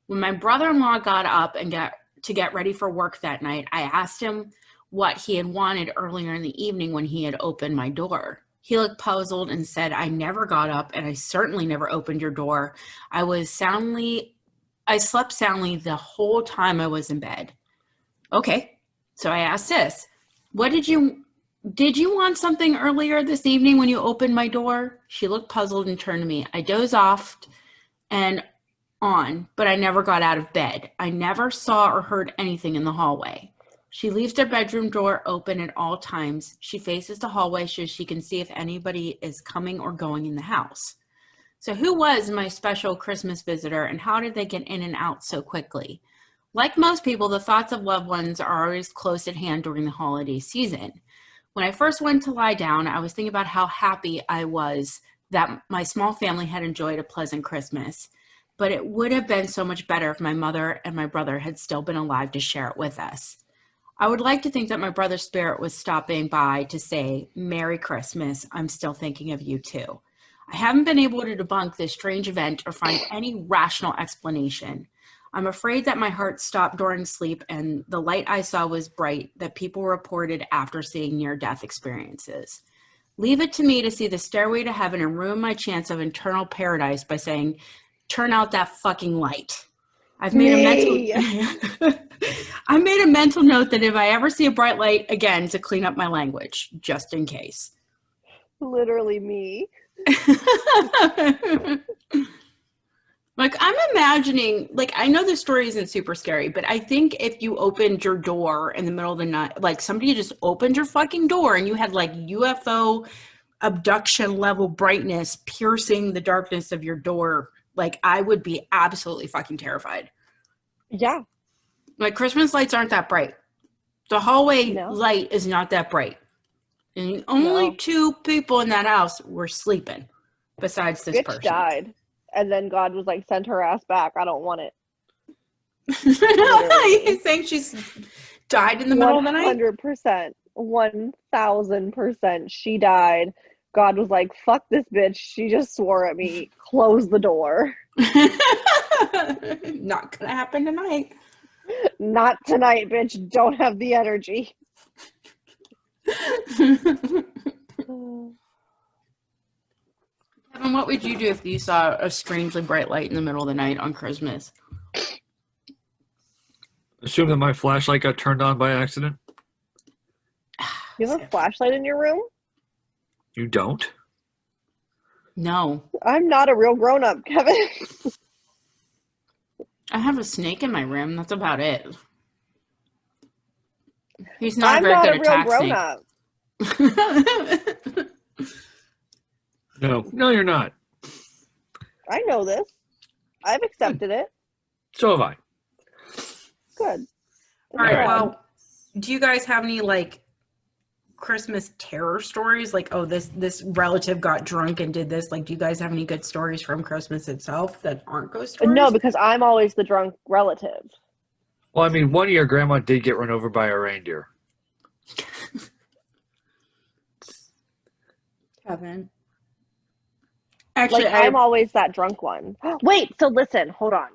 When my brother-in-law got up and got ready for work that night, I asked him what he had wanted earlier in the evening when he had opened my door. He looked puzzled and said, I never got up and I certainly never opened your door. I slept soundly the whole time I was in bed. Okay, so I asked Sis, did you want something earlier this evening when you opened my door? She looked puzzled and turned to me. I dozed off and on, but I never got out of bed. I never saw or heard anything in the hallway. She leaves their bedroom door open at all times. She faces the hallway so she can see if anybody is coming or going in the house. So who was my special Christmas visitor and how did they get in and out so quickly? Like most people, the thoughts of loved ones are always close at hand during the holiday season. When I first went to lie down, I was thinking about how happy I was that my small family had enjoyed a pleasant Christmas. But it would have been so much better if my mother and my brother had still been alive to share it with us. I would like to think that my brother's spirit was stopping by to say, Merry Christmas, I'm still thinking of you too. I haven't been able to debunk this strange event or find any rational explanation. I'm afraid that my heart stopped during sleep and the light I saw was bright that people reported after seeing near-death experiences. Leave it to me to see the stairway to heaven and ruin my chance of eternal paradise by saying, turn out that fucking light. I made a mental note that if I ever see a bright light again to clean up my language, just in case. Literally me. Like, I'm imagining, like, I know the story isn't super scary, but I think if you opened your door in the middle of the night, like somebody just opened your fucking door and you had like UFO abduction level brightness piercing the darkness of your door, like I would be absolutely fucking terrified. Yeah. Like Christmas lights aren't that bright. The hallway light is not that bright. And only No. 2 people in that house were sleeping besides this Bitch person. died. And then God was like, send her ass back. I don't want it. You think she's died in the middle of the night? 100%. 1000%. She died. God was like, fuck this bitch. She just swore at me. Close the door. Not gonna happen tonight. Not tonight, bitch. Don't have the energy. Kevin, what would you do if you saw a strangely bright light in the middle of the night on Christmas? Assume that my flashlight got turned on by accident. You have a flashlight in your room? You don't? No. I'm not a real grown-up, Kevin. I have a snake in my room. That's about it. He's not I'm a very not good a real attack grown-up. No. No, you're not. I know this. I've accepted it. So have I. Good. All right, Alright. well, do you guys have any, like, Christmas terror stories? Like, oh, this relative got drunk and did this. Like, do you guys have any good stories from Christmas itself that aren't ghost stories? No, because I'm always the drunk relative. Well, I mean, one of your grandma did get run over by a reindeer. Kevin. Actually, Like, I'm always that drunk one. Wait, so listen, hold on.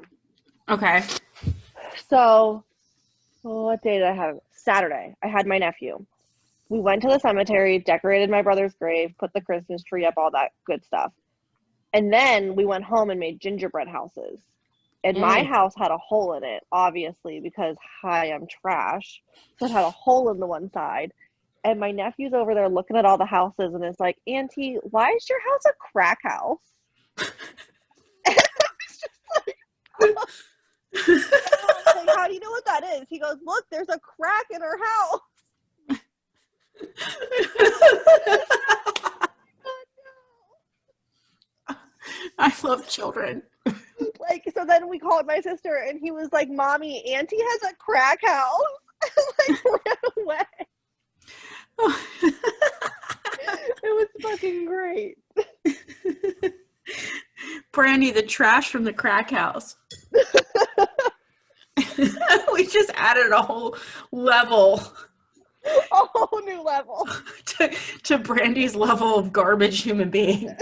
Okay. So, what day did I have? Saturday. I had my nephew. We went to the cemetery, decorated my brother's grave, put the Christmas tree up, all that good stuff. And then we went home and made gingerbread houses. And my house had a hole in it, obviously, because, hi, I'm trash. So it had a hole in the one side. And my nephew's over there looking at all the houses and is like, Auntie, why is your house a crack house? And I was just like, oh. And I was like, how do you know what that is? He goes, look, there's a crack in her house. I love children. Like, so then we called my sister and he was like, Mommy, Auntie has a crack house. Like, ran away. It was fucking great. Brandy, the trash from the crack house. We just added a whole level. A whole new level. to Brandy's level of garbage human being.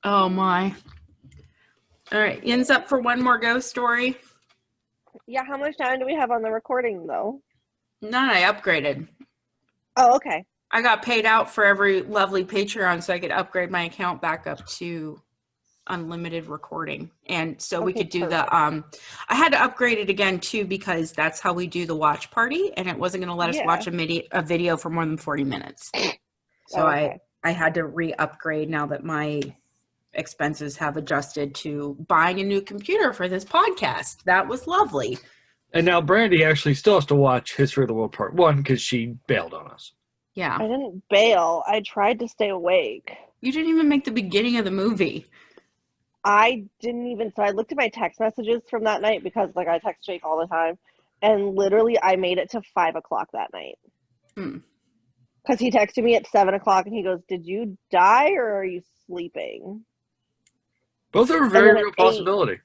Oh my. All right, Ian's up for one more ghost story. Yeah, how much time do we have on the recording, though? None, I upgraded. Oh, okay. I got paid out for every lovely Patreon so I could upgrade my account back up to unlimited recording. And so we Okay, could do perfect. I had to upgrade it again too because that's how we do the watch party and it wasn't going to let us Yeah. watch a video for more than 40 minutes. So Okay. I had to re-upgrade now that my expenses have adjusted to buying a new computer for this podcast. That was lovely. And now Brandy actually still has to watch History of the World Part 1 because she bailed on us. Yeah. I didn't bail. I tried to stay awake. You didn't even make the beginning of the movie. I didn't even, so I looked at my text messages from that night because, like, I text Jake all the time. And literally, I made it to 5 o'clock that night. Because he texted me at 7 o'clock and he goes, did you die or are you sleeping? Both are a very then at real possibility.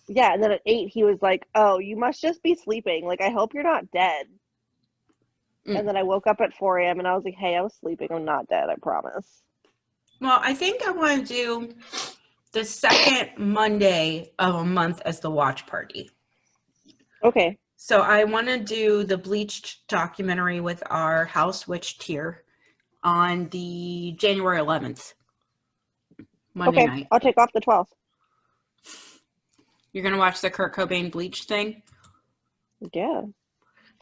Yeah, and then at 8, he was like, oh, you must just be sleeping. Like, I hope you're not dead. And then I woke up at 4 a.m. and I was like, hey, I was sleeping. I'm not dead, I promise. Well, I think I want to do the second Monday of a month as the watch party. Okay. So I want to do the Bleached documentary with our House Witch tier on the January 11th. Monday night. I'll take off the 12th. You're going to watch the Kurt Cobain Bleach thing? Yeah.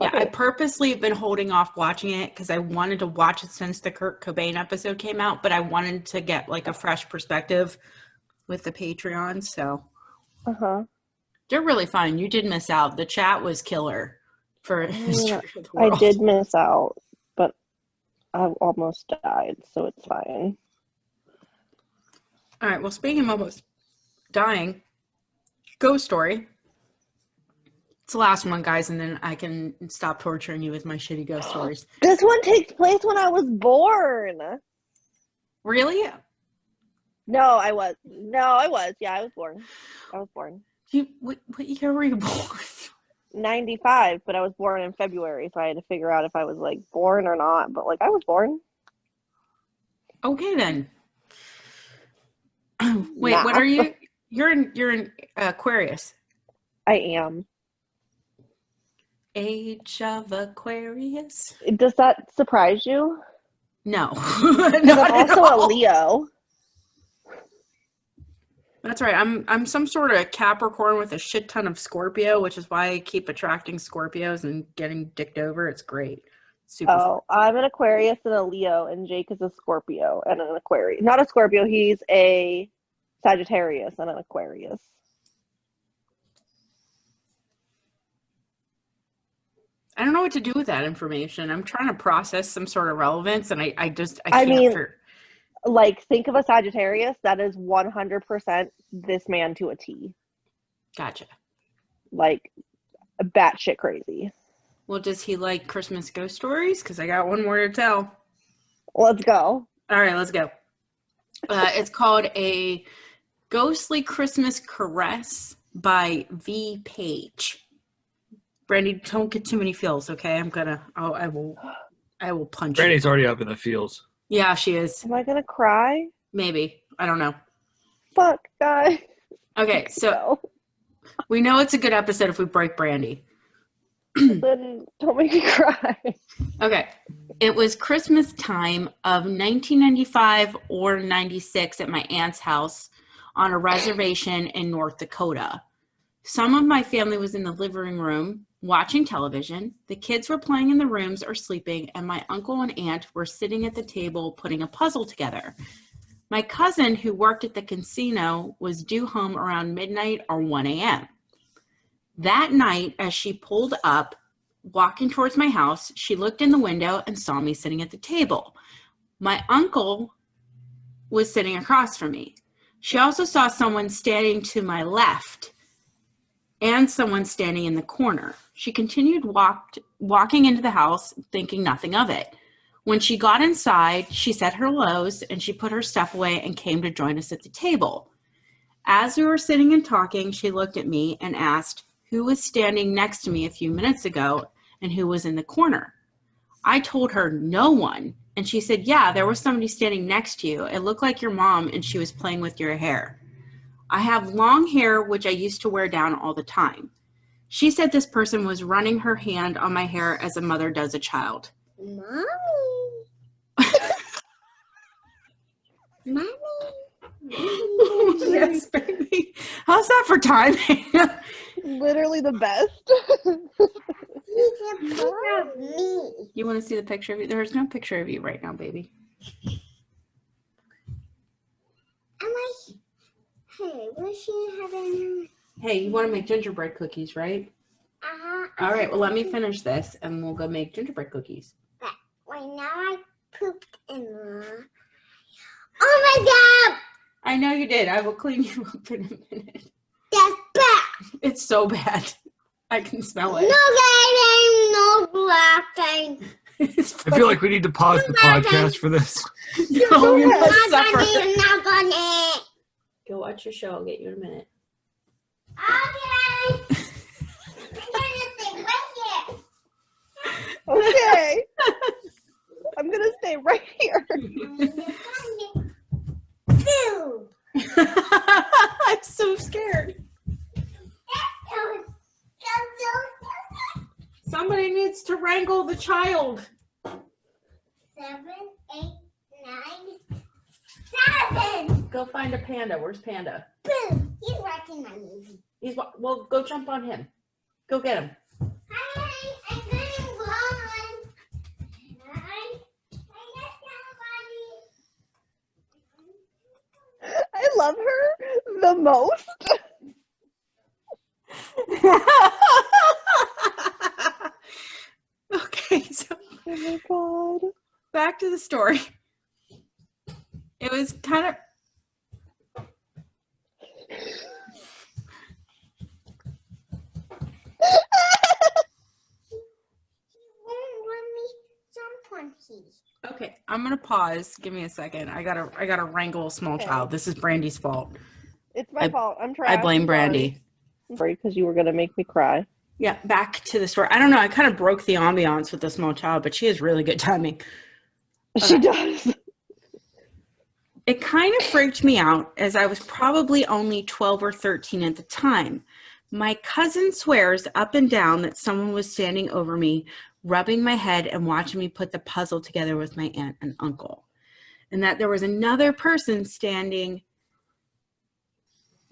Yeah, Okay. I purposely have been holding off watching it because I wanted to watch it since the Kurt Cobain episode came out, but I wanted to get like a fresh perspective with the Patreon, so. They're really fun. You did miss out. The chat was killer for History of the World. I did miss out, but I almost died, so it's fine. All right, well, speaking of almost dying, ghost story. It's the last one, guys, and then I can stop torturing you with my shitty ghost stories. This one takes place when I was born. Really? No, I was. Yeah, I was born. What year were you born? 95, but I was born in February, so I had to figure out if I was like born or not. But like, I was born. Okay, then. Wait, Nah. what are you? You're in Aquarius. I am. Age of Aquarius? Does that surprise you? No. Because Not I'm at also all. a Leo. That's right. I'm some sort of Capricorn with a shit ton of Scorpio, which is why I keep attracting Scorpios and getting dicked over. It's great. Super fun. Oh, I'm an Aquarius and a Leo, and Jake is a Scorpio and an Aquarius. Not a Scorpio, he's a Sagittarius and an Aquarius. I don't know what to do with that information. I'm trying to process some sort of relevance, and I I can't. mean, like, think of a Sagittarius, that is 100% this man to a T. Gotcha. Like, batshit crazy. Well, does he like Christmas ghost stories? Because I got one more to tell. Let's go. All right, let's go. It's called A Ghostly Christmas Caress by V. Page. Brandy, don't get too many feels, okay? I will punch you. Brandy's already up in the fields. Yeah, she is. Am I gonna cry? Maybe. I don't know. Fuck, guys. Okay, so No. we know it's a good episode if we break Brandy. Then don't make me cry. Okay. It was Christmas time of 1995 or 96 at my aunt's house on a reservation in North Dakota. Some of my family was in the living room watching television. The kids were playing in the rooms or sleeping, and my uncle and aunt were sitting at the table putting a puzzle together. My cousin, who worked at the casino, was due home around midnight or 1 a.m. That night, as she pulled up, walking towards my house, she looked in the window and saw me sitting at the table. My uncle was sitting across from me. She also saw someone standing to my left and someone standing in the corner. She continued walking into the house, thinking nothing of it. When she got inside, she said her hellos and she put her stuff away and came to join us at the table. As we were sitting and talking, she looked at me and asked who was standing next to me a few minutes ago and who was in the corner. I told her no one, and she said, yeah, there was somebody standing next to you. It looked like your mom, and she was playing with your hair. I have long hair, which I used to wear down all the time. She said this person was running her hand on my hair as a mother does a child. Mommy. Mommy. Yes, baby. How's that for timing? Literally the best. He's a picture of me. You want to see the picture of you? There's no picture of you right now, baby. Hey, what's she having? Hey, you want to make gingerbread cookies, right? All right, well, let me finish this, and we'll go make gingerbread cookies. Right now I pooped in the... Oh my god! I know you did. I will clean you up in a minute. That's bad! It's so bad. I can smell it. No gagging, no laughing. It's I feel like we need to pause the podcast for this. no, you must Not suffer. gonna, not gonna. Go watch your show. I'll get you in a minute. Okay. I'm gonna stay right here. Okay. I'm gonna stay right here. Boo! I'm so scared. Somebody needs to wrangle the child. 7, 8, 9, 7. Go find a panda. Where's Panda? Boo! He's watching my movie. Well, go jump on him. Go get him. Hi, I'm getting one. Hi, I love her the most. Okay, so Oh my god. back to the story. It was kind of... crunchy. Okay, I'm gonna pause. Give me a second. I gotta wrangle a small Okay. child. This is Brandy's fault. It's my fault. I'm trash. I blame I'm Brandy. sorry, because you were gonna make me cry. Yeah, back to the story. I don't know. I kind of broke the ambiance with the small child, but she has really good timing. She does. It kind of freaked me out as I was probably only 12 or 13 at the time. My cousin swears up and down that someone was standing over me, rubbing my head and watching me put the puzzle together with my aunt and uncle. And that there was another person standing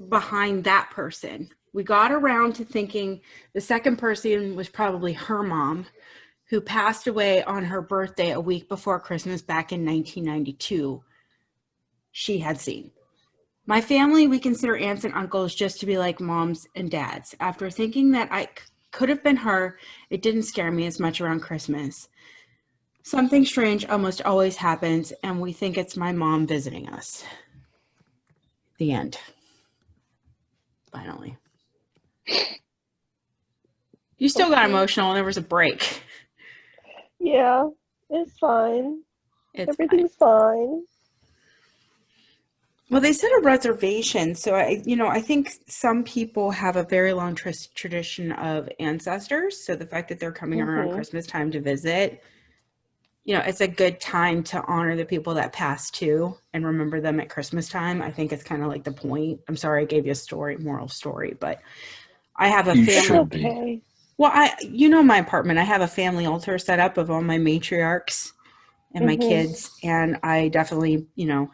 behind that person. We got around to thinking the second person was probably her mom, who passed away on her birthday a week before Christmas back in 1992. She had seen. My family, we consider aunts and uncles just to be like moms and dads. After thinking that I could have been her, it didn't scare me as much around Christmas. Something strange almost always happens, and we think it's my mom visiting us. The end. Finally. You still got emotional, and there was a break. Yeah, it's fine. It's Everything's fine. Well, they said a reservation, so I think some people have a very long tradition of ancestors. So the fact that they're coming around Christmas time to visit, it's a good time to honor the people that passed too and remember them at Christmas time. I think it's kind of like the point. I'm sorry I gave you a moral story, but I have a family. Should be. Okay. Well, my apartment. I have a family altar set up of all my matriarchs and my kids, and I definitely,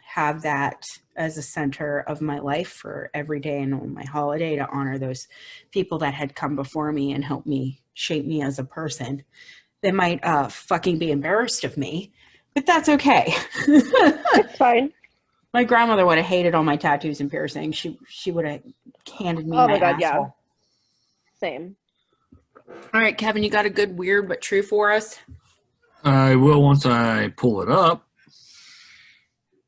have that as a center of my life for every day and on my holiday to honor those people that had come before me and helped me shape me as a person. They might fucking be embarrassed of me, but that's okay. It's fine. My grandmother would have hated all my tattoos and piercings. She would have handed me my God, asshole. yeah. Same. All right, Kevin, you got a good weird but true for us? I will once I pull it up.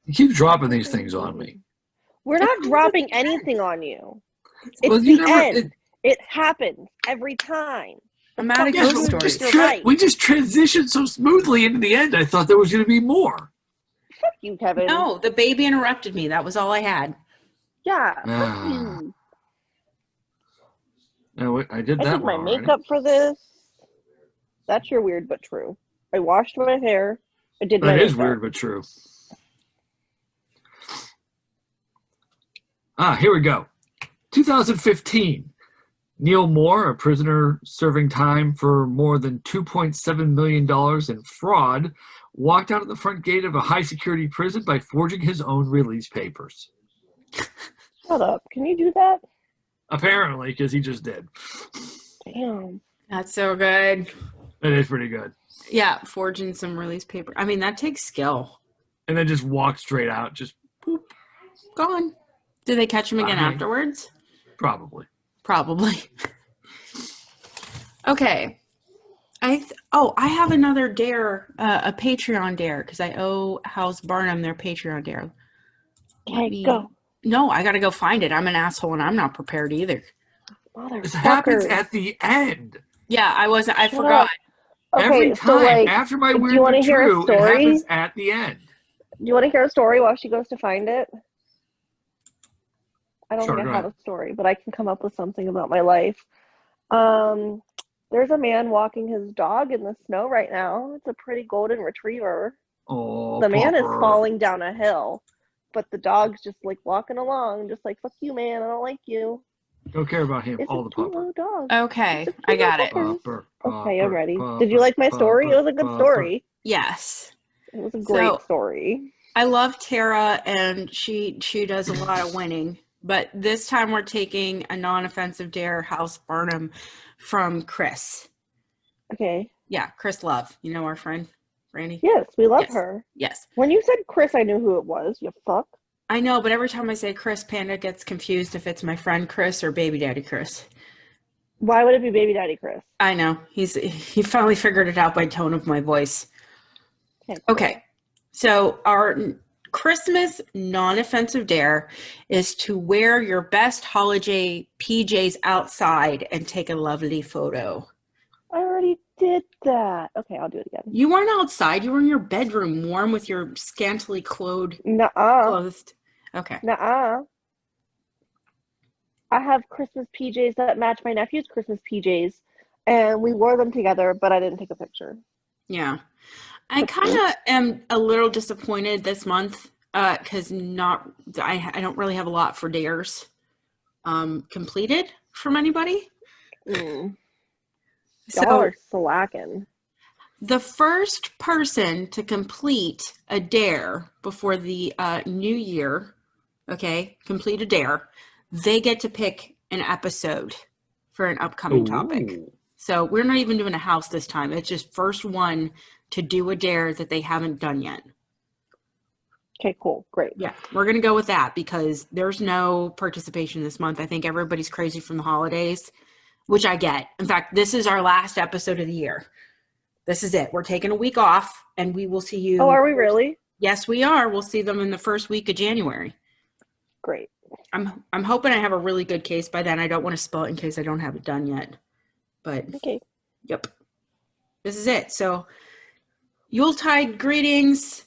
You keep dropping these things on me. We're not dropping anything on you. It's Well, the end. It happens every time. I'm out of Yes, ghost but stories. we just transitioned so smoothly into the end. I thought there was going to be more. Fuck you, Kevin. No, the baby interrupted me. That was all I had. Yeah, fuck you. No, I did I that did my one already. makeup for this. That's your weird but true. I washed my hair. I did my That is makeup. weird but true. Here we go. 2015. Neil Moore, a prisoner serving time for more than $2.7 million in fraud, walked out of the front gate of a high-security prison by forging his own release papers. Shut up. Can you do that? Apparently, because he just did. Damn. That's so good. It is pretty good. Yeah, forging some release paper. I mean, that takes skill. And then just walk straight out, just boop. Gone. Did they catch him again afterwards? Probably. Okay. I have another dare, a Patreon dare, because I owe House Barnum their Patreon dare. Okay, go. No, I got to go find it. I'm an asshole and I'm not prepared either. This happens at the end. Yeah, I forgot. Okay, Every time so after my weird you want but to hear true, a story? it happens at the end. Do you want to hear a story while she goes to find it? I don't think I have ahead. a story, but I can come up with something about my life. There's a man walking his dog in the snow right now. It's a pretty golden retriever. Oh, The man is Papa. falling down a hill, but the dog's just like walking along, just like, fuck you, man, I don't like you. Don't care about him. It's All a the cute pupper. little dog. Okay, I got it. Okay, I'm ready. Did you like my story? It was a good story. Yes. It was a great story. I love Tara, and she does a lot of winning. But this time we're taking a non-offensive dare, House Barnum, from Chris. Okay. Yeah, Chris Love. You know our friend, Randy? Yes, we love her. Yes. When you said Chris, I knew who it was. You fuck. I know, but every time I say Chris, Panda gets confused if it's my friend Chris or baby daddy Chris. Why would it be baby daddy Chris? I know. He finally figured it out by tone of my voice. Okay. So our Christmas non-offensive dare is to wear your best holiday PJs outside and take a lovely photo. I already did that. Okay, I'll do it again. You weren't outside. You were in your bedroom, warm with your scantily clothed. Nuh-uh. Okay. Nuh-uh. I have Christmas PJs that match my nephew's Christmas PJs, and we wore them together, but I didn't take a picture. Yeah. I kind of am a little disappointed this month because I don't really have a lot for dares completed from anybody. Y'all So are slacking. the first person to complete a dare before the new year, complete a dare, they get to pick an episode for an upcoming topic. So we're not even doing a house this time. It's just first one to do a dare that they haven't done yet. Okay, cool. Great. Yeah, we're going to go with that because there's no participation this month. I think everybody's crazy from the holidays, which I get. In fact, this is our last episode of the year. This is it. We're taking a week off and we will see you. Oh, are we really? Yes, we are. We'll see them in the first week of January. Great. I'm hoping I have a really good case by then. I don't want to spell it in case I don't have it done yet. But Okay. Yep. This is it. So Yuletide greetings,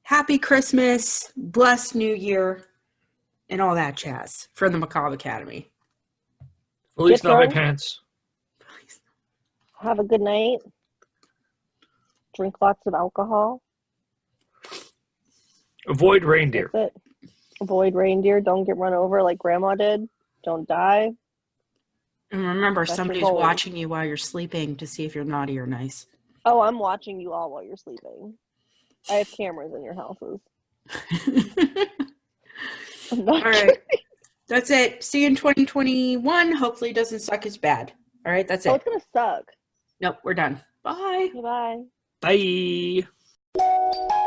Happy Christmas, blessed New Year, and all that jazz from the Macabre Academy. Feliz Get going. pants. Have a good night. Drink lots of alcohol. Avoid reindeer. That's it. Avoid reindeer. Don't get run over like Grandma did. Don't die. And remember, That's your somebody's goal. watching you while you're sleeping to see if you're naughty or nice. Oh, I'm watching you all while you're sleeping. I have cameras in your houses. I'm not All right. That's it. See you in 2021. Hopefully it doesn't suck as bad. All right, that's Oh, it. it's gonna suck. Nope, we're done. Bye. Bye. Bye.